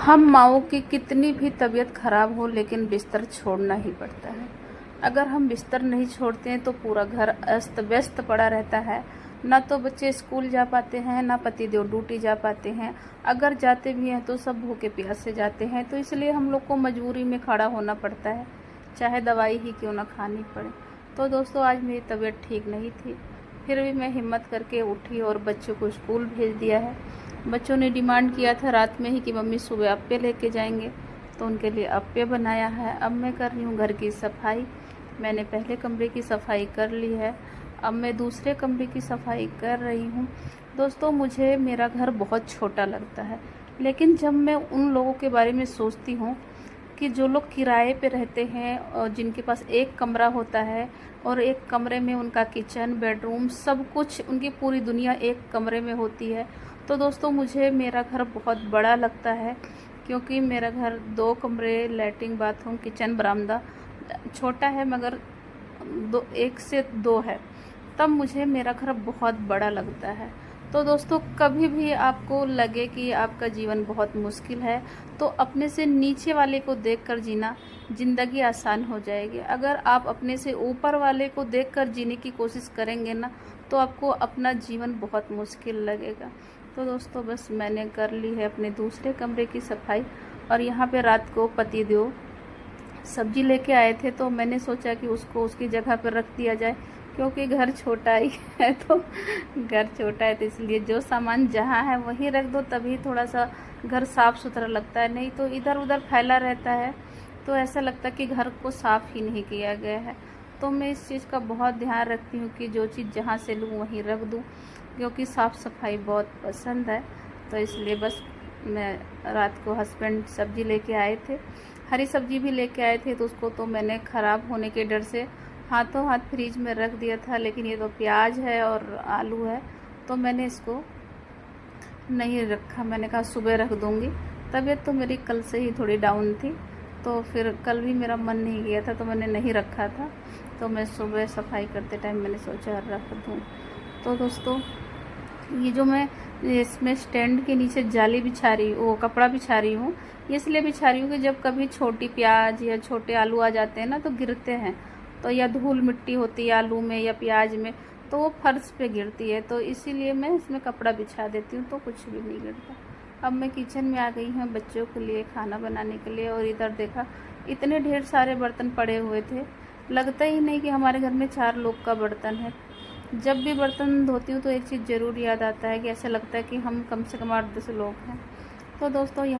हम माँओं की कितनी भी तबीयत खराब हो लेकिन बिस्तर छोड़ना ही पड़ता है। अगर हम बिस्तर नहीं छोड़ते हैं तो पूरा घर अस्त व्यस्त पड़ा रहता है। ना तो बच्चे स्कूल जा पाते हैं, ना पतिदेव ड्यूटी जा पाते हैं। अगर जाते भी हैं तो सब भूखे प्यासे जाते हैं। तो इसलिए हम लोग को मजबूरी में खड़ा होना पड़ता है, चाहे दवाई ही क्यों ना खानी पड़े। तो दोस्तों, आज मेरी तबीयत ठीक नहीं थी, फिर भी मैं हिम्मत करके उठी और बच्चों को स्कूल भेज दिया है। बच्चों ने डिमांड किया था रात में ही कि मम्मी सुबह अप्पे लेके जाएंगे, तो उनके लिए अप्पे बनाया है। अब मैं कर रही हूँ घर की सफाई। मैंने पहले कमरे की सफाई कर ली है, अब मैं दूसरे कमरे की सफाई कर रही हूँ। दोस्तों, मुझे मेरा घर बहुत छोटा लगता है, लेकिन जब मैं उन लोगों के बारे में सोचती हूँ कि जो लोग किराए पे रहते हैं और जिनके पास एक कमरा होता है और एक कमरे में उनका किचन, बेडरूम, सब कुछ, उनकी पूरी दुनिया एक कमरे में होती है। तो दोस्तों, मुझे मेरा घर बहुत बड़ा लगता है, क्योंकि मेरा घर 2 कमरे, लैट्रिन, बाथरूम, किचन, बरामदा, छोटा है मगर 1 से 2 है, तब मुझे मेरा घर बहुत बड़ा लगता है। तो दोस्तों, कभी भी आपको लगे कि आपका जीवन बहुत मुश्किल है, तो अपने से नीचे वाले को देखकर जीना, ज़िंदगी आसान हो जाएगी। अगर आप अपने से ऊपर वाले को देखकर जीने की कोशिश करेंगे ना, तो आपको अपना जीवन बहुत मुश्किल लगेगा। तो दोस्तों, बस मैंने कर ली है अपने दूसरे कमरे की सफाई। और यहाँ पे रात को पतिदेव सब्जी लेके आए थे, तो मैंने सोचा कि उसको उसकी जगह पर रख दिया जाए, क्योंकि घर छोटा ही है। तो घर छोटा है तो इसलिए जो सामान जहाँ है वहीं रख दो, तभी थोड़ा सा घर साफ़ सुथरा लगता है। नहीं तो इधर उधर फैला रहता है तो ऐसा लगता है कि घर को साफ़ ही नहीं किया गया है। तो मैं इस चीज़ का बहुत ध्यान रखती हूँ कि जो चीज़ जहाँ से लूँ वहीं रख दूँ, क्योंकि साफ़ सफाई बहुत पसंद है। तो इसलिए बस मैं रात को हस्बैंड सब्ज़ी लेके आए थे, हरी सब्ज़ी भी लेके आए थे, तो उसको तो मैंने ख़राब होने के डर से हाथों हाथ फ्रिज में रख दिया था। लेकिन ये तो प्याज है और आलू है, तो मैंने इसको नहीं रखा। मैंने कहा सुबह रख दूँगी। तबीयत तो मेरी कल से ही थोड़ी डाउन थी, तो फिर कल भी मेरा मन नहीं किया था, तो मैंने नहीं रखा था। तो मैं सुबह सफाई करते टाइम मैंने सोचा रख दूँ। तो दोस्तों, ये जो मैं इसमें स्टैंड के नीचे जाली बिछा रही हूँ, वो कपड़ा बिछा रही हूँ, इसलिए बिछा रही हूँ कि जब कभी छोटी प्याज या छोटे आलू आ जाते हैं ना, तो गिरते हैं, तो या धूल मिट्टी होती है आलू में या प्याज में, तो वो फर्श पे गिरती है, तो इसीलिए मैं इसमें कपड़ा बिछा देती हूँ, तो कुछ भी नहीं गिरता। अब मैं किचन में आ गई हूँ बच्चों के लिए खाना बनाने के लिए, और इधर देखा इतने ढेर सारे बर्तन पड़े हुए थे, लगता ही नहीं कि हमारे घर में 4 लोग का बर्तन है। जब भी बर्तन धोती हूँ तो एक चीज़ ज़रूर याद आता है कि ऐसा लगता है कि हम कम से कम 8-10 लोग हैं। तो दोस्तों,